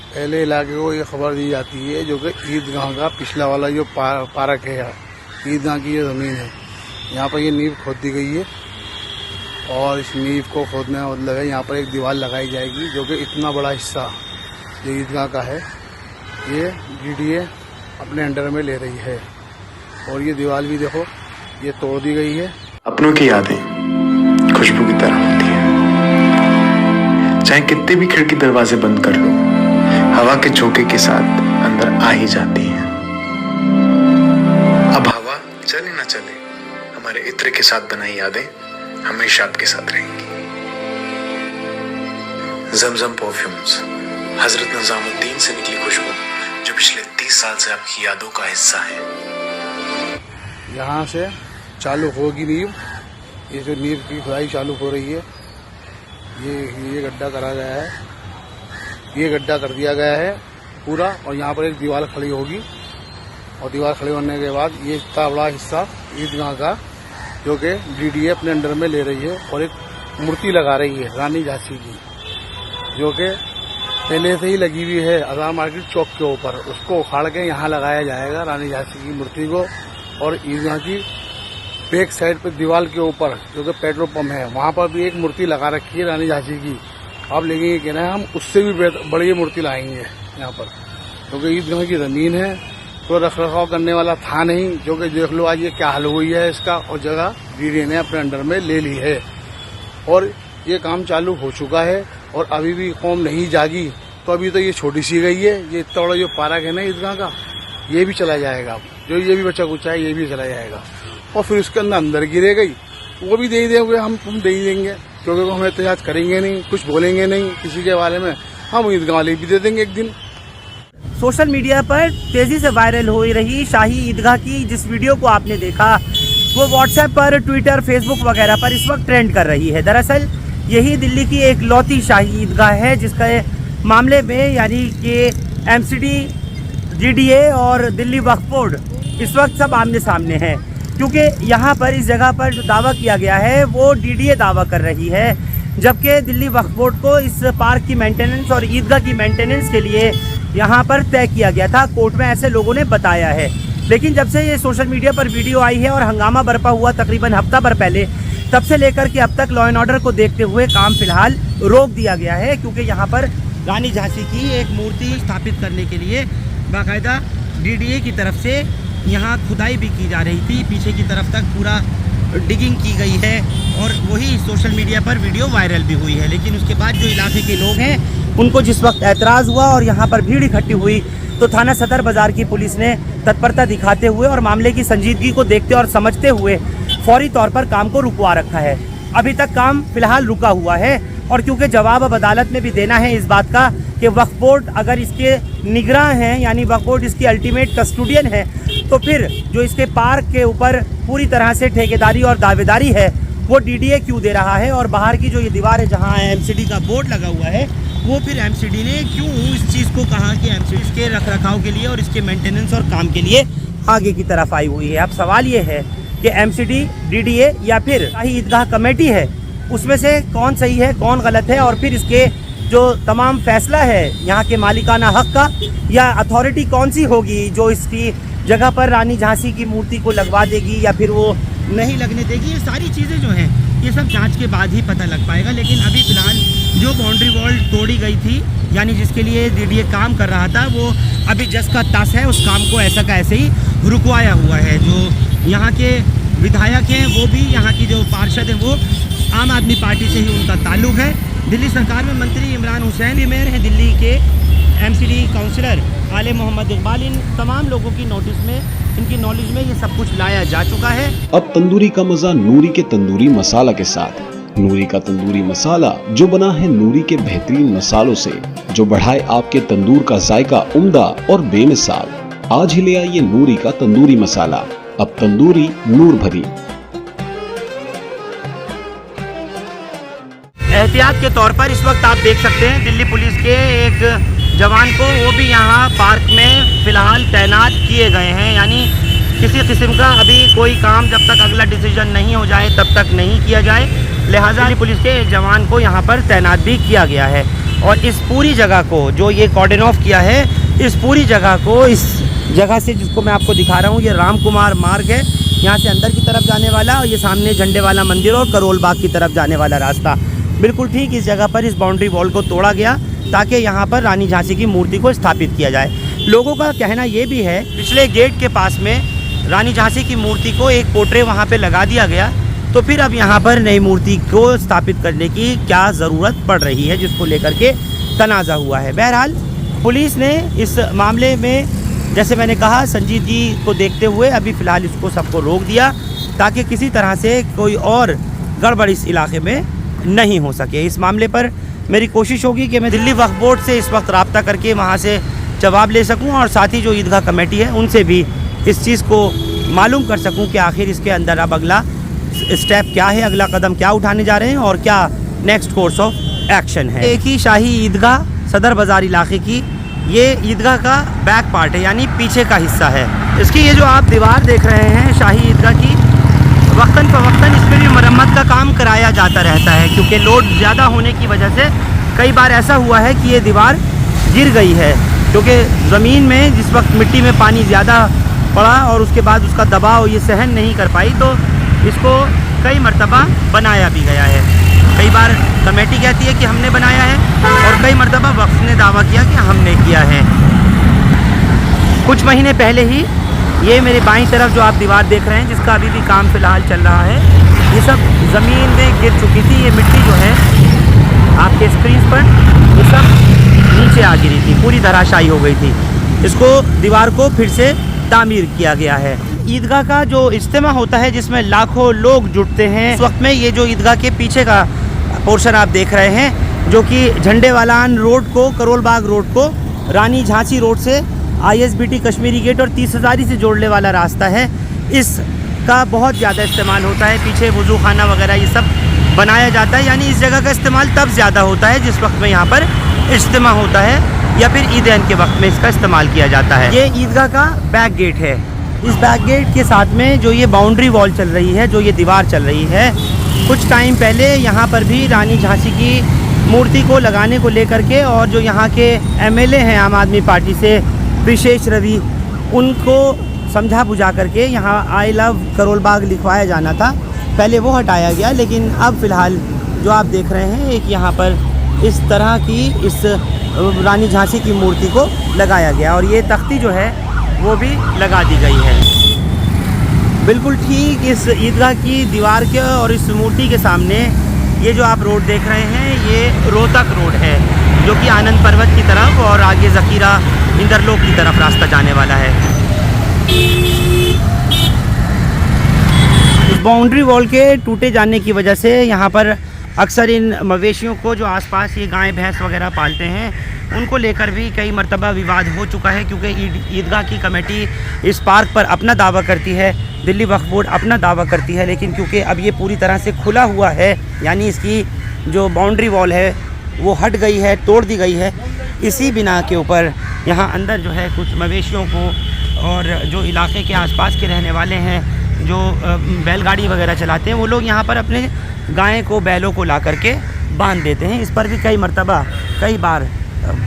पहले इलाके को ये खबर दी जाती है जो कि ईदगाह का पिछला वाला जो पार्क है, ईदगाह की ये ज़मीन है, यहाँ पर ये नींव खोद दी गई है और इस नींव को खोदने का मतलब है यहाँ पर एक दीवार लगाई जाएगी जो कि इतना बड़ा हिस्सा जो ईदगाह का है ये डीडीए अपने अंडर में ले रही है। और ये दीवार भी देखो ये तोड़ दी गई है। अपनों की यादें खुशबू की तरह होती है, चाहे कितने भी खिड़की दरवाजे बंद कर लो, हवा के झोंके के साथ अंदर आ ही जाती है। अब हवा चले ना चले, हमारे इत्र के साथ बनाई यादें हमेशा आपके साथ रहेंगी। जमजम परफ्यूम्स, हजरत निजामुद्दीन से निकली खुशबू जो पिछले 30 साल से आपकी यादों का हिस्सा है। यहाँ से चालू होगी नींव, ये जो नींव की खुदाई चालू हो रही है, ये गड्ढा करा गया है, ये गड्ढा कर दिया गया है पूरा। और यहाँ पर एक दीवार खड़ी होगी और दीवार खड़ी होने के बाद ये इतना बड़ा हिस्सा ईदगाह का जो कि डीडीए अपने अंडर में ले रही है और एक मूर्ति लगा रही है रानी झांसी की, जो कि पहले से ही लगी हुई है आज़ाद मार्केट चौक के ऊपर। उसको उखाड़ के यहाँ लगाया जाएगा रानी झांसी की मूर्ति को। और ईदगाह की बैक साइड पर दीवार के ऊपर जो कि पेट्रोल पंप है वहाँ पर भी एक मूर्ति लगा रखी है रानी झांसी की। अब लेकिन ये कहना है हम उससे भी बड़ी मूर्ति लाएंगे यहाँ पर, क्योंकि ईदगाह की ज़मीन है तो रख रखाव करने वाला था नहीं, जो कि देख लो आज ये क्या हाल हुई है इसका। और जगह डीडीए ने अपने अंडर में ले ली है और ये काम चालू हो चुका है। और अभी भी कौम नहीं जागी तो अभी तो ये छोटी सी गई है, ये इतना बड़ा जो पार्क है ना ईदगाह का ये भी चला जाएगा। जो ये भी बचा कुछ है ये भी चला जाएगा और फिर उसके अंदर गिरे गई वो भी दे ही देंगे, हम तुम दे ही देंगे, क्योंकि हम एहतजाज करेंगे नहीं, कुछ बोलेंगे नहीं किसी के बारे में, हम ईदगाह वाले भी दे देंगे एक दिन। सोशल मीडिया पर तेजी से वायरल हो रही शाही ईदगाह की जिस वीडियो को आपने देखा वो व्हाट्सएप पर, ट्विटर, फेसबुक वगैरह पर इस वक्त ट्रेंड कर रही है। दरअसल यही दिल्ली की एक लौती शाही ईदगाह है जिसका मामले में यानी कि एमसीडी, डीडीए और दिल्ली वक्फ बोर्ड इस वक्त सब आमने सामने हैं, क्योंकि यहाँ पर इस जगह पर जो दावा किया गया है वो डीडीए दावा कर रही है, जबकि दिल्ली वक्फ बोर्ड को इस पार्क की मेंटेनेंस और ईदगाह की मेंटेनेंस के लिए यहाँ पर तय किया गया था। कोर्ट में ऐसे लोगों ने बताया है। लेकिन जब से ये सोशल मीडिया पर वीडियो आई है और हंगामा बरपा हुआ तकरीबन हफ्ता भर पहले, तब से लेकर के अब तक लॉ एंड ऑर्डर को देखते हुए काम फिलहाल रोक दिया गया है, क्योंकि यहाँ पर रानी झांसी की एक मूर्ति स्थापित करने के लिए बाकायदा डीडीए की तरफ से यहाँ खुदाई भी की जा रही थी। पीछे की तरफ तक पूरा डिगिंग की गई है और वही सोशल मीडिया पर वीडियो वायरल भी हुई है। लेकिन उसके बाद जो इलाके के लोग हैं उनको जिस वक्त एतराज़ हुआ और यहाँ पर भीड़ इकट्ठी हुई तो थाना सदर बाज़ार की पुलिस ने तत्परता दिखाते हुए और मामले की संजीदगी को देखते और समझते हुए फौरी तौर पर काम को रुकवा रखा है। अभी तक काम फिलहाल रुका हुआ है और क्योंकि जवाब अब अदालत में भी देना है इस बात का कि वक्फ बोर्ड अगर इसके निगरान हैं यानी वक्फ बोर्ड इसकी अल्टीमेट कस्टोडियन है, तो फिर जो इसके पार्क के ऊपर पूरी तरह से ठेकेदारी और दावेदारी है वो डीडीए क्यों दे रहा है। और बाहर की जो ये दीवार है जहाँ एमसीडी का बोर्ड लगा हुआ है वो फिर एमसीडी ने क्यों इस चीज़ को कहा कि एमसीडी इसके रख रखाव के लिए और इसके मेंटेनेंस और काम के लिए आगे की तरफ आई हुई है। अब सवाल ये है कि एमसीडी, डीडीए या फिर शाही ईदगाह कमेटी है, उसमें से कौन सही है कौन गलत है, और फिर इसके जो तमाम फैसला है यहाँ के मालिकाना हक का या अथॉरिटी कौन सी होगी जो इसकी जगह पर रानी झांसी की मूर्ति को लगवा देगी या फिर वो नहीं लगने देगी। ये सारी चीज़ें जो हैं ये सब जांच के बाद ही पता लग पाएगा। लेकिन अभी फ़िलहाल जो बाउंड्री वॉल तोड़ी गई थी यानी जिसके लिए डीडीए काम कर रहा था वो अभी जस का तस है, उस काम को ऐसा का ऐसे ही रुकवाया हुआ है। जो यहाँ के विधायक हैं वो भी, यहाँ की जो पार्षद हैं वो आम आदमी पार्टी से ही उनका ताल्लुक़ है। दिल्ली सरकार में मंत्री इमरान हुसैन मेयर हैं, दिल्ली के एमसीडी काउंसिलर आले मोहम्मद इकबाल, इन तमाम लोगों की नोटिस में, इनकी नॉलेज में ये सब कुछ लाया जा चुका है। अब तंदूरी का मजा नूरी के तंदूरी मसाला के साथ। नूरी का तंदूरी मसाला जो बना है नूरी के बेहतरीन मसालों से, जो बढ़ाए आपके तंदूर का जायका उम्दा और बेमिसाल। आज ही ले आइए नूरी का तंदूरी मसाला, अब तंदूरी नूर भरी। एहतियात के तौर पर इस वक्त आप देख सकते हैं दिल्ली पुलिस के एक जवान को, वो भी यहाँ पार्क में फ़िलहाल तैनात किए गए हैं। यानी किसी किस्म का अभी कोई काम जब तक अगला डिसीजन नहीं हो जाए तब तक नहीं किया जाए, लिहाजा दिल्ली पुलिस के एक जवान को यहाँ पर तैनात भी किया गया है। और इस पूरी जगह को जो ये कॉर्डन ऑफ किया है, इस पूरी जगह को, इस जगह से जिसको मैं आपको दिखा रहा हूँ, ये राम कुमार मार्ग है, यहाँ से अंदर की तरफ जाने वाला, और ये सामने झंडे वाला मंदिर और करोल बाग की तरफ जाने वाला रास्ता, बिल्कुल ठीक इस जगह पर इस बाउंड्री वॉल को तोड़ा गया ताकि यहाँ पर रानी झांसी की मूर्ति को स्थापित किया जाए। लोगों का कहना ये भी है, पिछले गेट के पास में रानी झांसी की मूर्ति को एक पोर्ट्रे वहाँ पे लगा दिया गया, तो फिर अब यहाँ पर नई मूर्ति को स्थापित करने की क्या ज़रूरत पड़ रही है, जिसको लेकर के तनाज़ा हुआ है। बहरहाल पुलिस ने इस मामले में, जैसे मैंने कहा, संजीव जी को देखते हुए अभी फ़िलहाल इसको सबको रोक दिया ताकि किसी तरह से कोई और गड़बड़ इस इलाके में नहीं हो सके। इस मामले पर मेरी कोशिश होगी कि मैं दिल्ली वक्फ बोर्ड से इस वक्त रब्ता करके वहाँ से जवाब ले सकूँ और साथ ही जो ईदगाह कमेटी है उनसे भी इस चीज़ को मालूम कर सकूँ कि आखिर इसके अंदर अब अगला स्टेप क्या है, अगला कदम क्या उठाने जा रहे हैं और क्या नेक्स्ट कोर्स ऑफ एक्शन है। एक ही शाही ईदगाह सदर बाज़ार इलाके की ये ईदगाह का बैक पार्ट है, यानी पीछे का हिस्सा है। इसकी ये जो आप दीवार देख रहे हैं शाही ईदगाह की, वक्तन फ़वक्तन इसमें भी मरम्मत का काम कराया जाता रहता है, क्योंकि लोड ज़्यादा होने की वजह से कई बार ऐसा हुआ है कि ये दीवार गिर गई है, क्योंकि ज़मीन में जिस वक्त मिट्टी में पानी ज़्यादा पड़ा और उसके बाद उसका दबाव ये सहन नहीं कर पाई, तो इसको कई मरतबा बनाया भी गया है। कई बार कमेटी कहती है कि हमने बनाया है और कई मरतबा वक्फ ने दावा किया कि हमने किया है। कुछ महीने पहले ही ये मेरे बाईं तरफ जो आप दीवार देख रहे हैं, जिसका अभी भी काम फ़िलहाल चल रहा है, ये सब ज़मीन में गिर चुकी थी। ये मिट्टी जो है आपके स्क्रीन पर, ये सब नीचे आ गिरी थी, पूरी धराशायी हो गई थी। इसको दीवार को फिर से तामीर किया गया है। ईदगाह का जो इज्तिमा होता है जिसमें लाखों लोग जुटते हैं, इस वक्त में ये जो ईदगाह के पीछे का पोर्शन आप देख रहे हैं, जो कि झंडे वालान रोड को, करोल बाग रोड को रानी झांसी रोड से ISBT कश्मीरी गेट और 30 हज़ारी से जोड़ने वाला रास्ता है, इसका बहुत ज़्यादा इस्तेमाल होता है। पीछे वज़ू खाना वगैरह ये सब बनाया जाता है, यानी इस जगह का इस्तेमाल तब ज़्यादा होता है जिस वक्त में यहाँ पर इज्तिमा होता है या फिर ईदैन के वक्त में इसका इस्तेमाल किया जाता है। ये ईदगाह का बैक गेट है। इस बैक गेट के साथ में जो ये बाउंड्री वॉल चल रही है, जो ये दीवार चल रही है, कुछ टाइम पहले यहाँ पर भी रानी झांसी की मूर्ति को लगाने को लेकर के, और जो यहाँ के MLA हैं आम आदमी पार्टी से विशेष रवि, उनको समझा बुझा करके यहाँ आई लव करोल बाग लिखवाया जाना था। पहले वो हटाया गया, लेकिन अब फ़िलहाल जो आप देख रहे हैं, एक यहाँ पर इस तरह की इस रानी झांसी की मूर्ति को लगाया गया और ये तख्ती जो है वो भी लगा दी गई है। बिल्कुल ठीक इस ईदगाह की दीवार के और इस मूर्ति के सामने ये जो आप रोड देख रहे हैं, ये रोहतक रोड है, जो कि आनंद पर्वत की तरफ और आगे ज़खीरा इंदरलोक की तरफ रास्ता जाने वाला है। इस बाउंड्री वॉल के टूटे जाने की वजह से यहाँ पर अक्सर इन मवेशियों को, जो आसपास ये गाय भैंस वगैरह पालते हैं, उनको लेकर भी कई मरतबा विवाद हो चुका है, क्योंकि ईदगाह की कमेटी इस पार्क पर अपना दावा करती है, दिल्ली वक्फ बोर्ड अपना दावा करती है, लेकिन क्योंकि अब ये पूरी तरह से खुला हुआ है, यानी इसकी जो बाउंड्री वॉल है वो हट गई है, तोड़ दी गई है, इसी बिना के ऊपर यहाँ अंदर जो है कुछ मवेशियों को और जो इलाके के आसपास के रहने वाले हैं, जो बैलगाड़ी वगैरह चलाते हैं, वो लोग यहाँ पर अपने गाय को, बैलों को ला करके बांध देते हैं। इस पर भी कई मरतबा, कई बार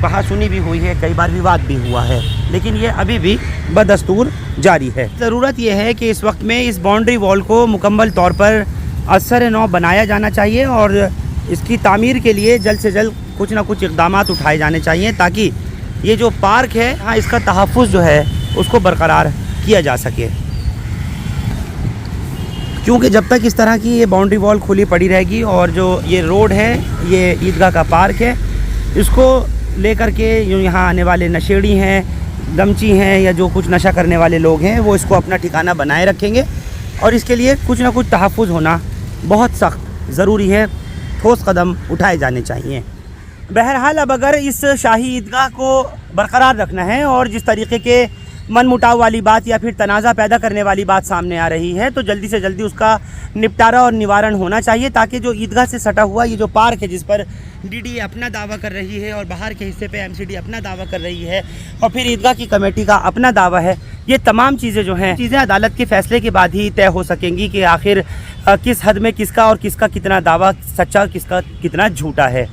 कहासुनी भी हुई है, कई बार विवाद भी हुआ है, लेकिन ये अभी भी बदस्तूर जारी है। ज़रूरत यह है कि इस वक्त में इस बाउंड्री वॉल को मुकम्मल तौर पर असर नौ बनाया जाना चाहिए और इसकी तामीर के लिए जल्द से जल्द कुछ ना कुछ इक़दाम उठाए जाने चाहिए, ताकि ये जो पार्क है, हाँ, इसका तहफ़्फ़ुज़ जो है उसको बरकरार किया जा सके। क्योंकि जब तक इस तरह की ये बाउंड्री वॉल खुली पड़ी रहेगी और जो ये रोड है, ये ईदगाह का पार्क है, इसको लेकर के जो यहाँ आने वाले नशेड़ी हैं, गमची हैं या जो कुछ नशा करने वाले लोग हैं, वो इसको अपना ठिकाना बनाए रखेंगे और इसके लिए कुछ ना कुछ तहफ़्फ़ुज़ होना बहुत सख्त ज़रूरी है, ठोस कदम उठाए जाने चाहिए। बहरहाल अब अगर इस शाही ईदगाह को बरकरार रखना है और जिस तरीके के मन मुटाव वाली बात या फिर तनाज़ा पैदा करने वाली बात सामने आ रही है, तो जल्दी से जल्दी उसका निपटारा और निवारण होना चाहिए, ताकि जो ईदगाह से सटा हुआ ये जो पार्क है, जिस पर DDA अपना दावा कर रही है और बाहर के हिस्से पे MCD अपना दावा कर रही है और फिर ईदगाह की कमेटी का अपना दावा है, ये तमाम चीज़ें जो हैं, चीज़ें अदालत के फ़ैसले के बाद ही तय हो सकेंगी कि आखिर किस हद में किसका और किसका कितना दावा सच्चा, किसका कितना झूठा है।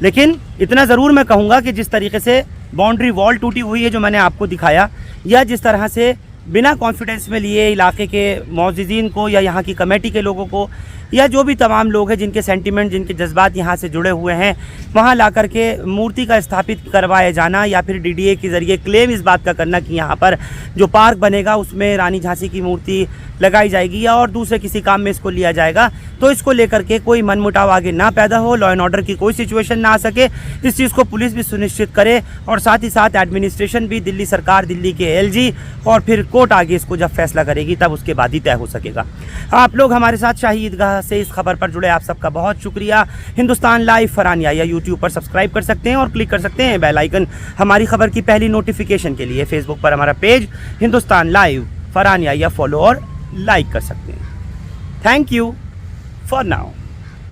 लेकिन इतना ज़रूर मैं कहूँगा कि जिस तरीके से बाउंड्री वॉल टूटी हुई है जो मैंने आपको दिखाया, या जिस तरह से बिना कॉन्फिडेंस में लिए इलाके के मौजूदीन को या यहाँ की कमेटी के लोगों को या जो भी तमाम लोग हैं जिनके सेंटिमेंट, जिनके जज्बात यहाँ से जुड़े हुए हैं, वहाँ ला कर के मूर्ति का स्थापित करवाया जाना या फिर डीडीए के ज़रिए क्लेम इस बात का करना कि यहाँ पर जो पार्क बनेगा उसमें रानी झांसी की मूर्ति लगाई जाएगी या और दूसरे किसी काम में इसको लिया जाएगा, तो इसको लेकर के कोई मनमुटाव आगे ना पैदा हो, लॉ एंड ऑर्डर की कोई सिचुएशन ना आ सके, इस चीज़ को पुलिस भी सुनिश्चित करे और साथ ही साथ एडमिनिस्ट्रेशन भी, दिल्ली सरकार, दिल्ली के एलजी और फिर कोर्ट आगे इसको जब फैसला करेगी तब उसके बाद ही तय हो सकेगा। आप लोग हमारे साथ शाही ईदगाह से इस खबर पर जुड़े, आप सबका बहुत शुक्रिया। हिंदुस्तान लाइव फरहानिया या यूट्यूब पर सब्सक्राइब कर सकते हैं और क्लिक कर सकते हैं बेल आइकन हमारी खबर की पहली नोटिफिकेशन के लिए। फेसबुक पर हमारा पेज हिंदुस्तान लाइव फरहानिया या फॉलो और लाइक कर सकते हैं। Thank you for now.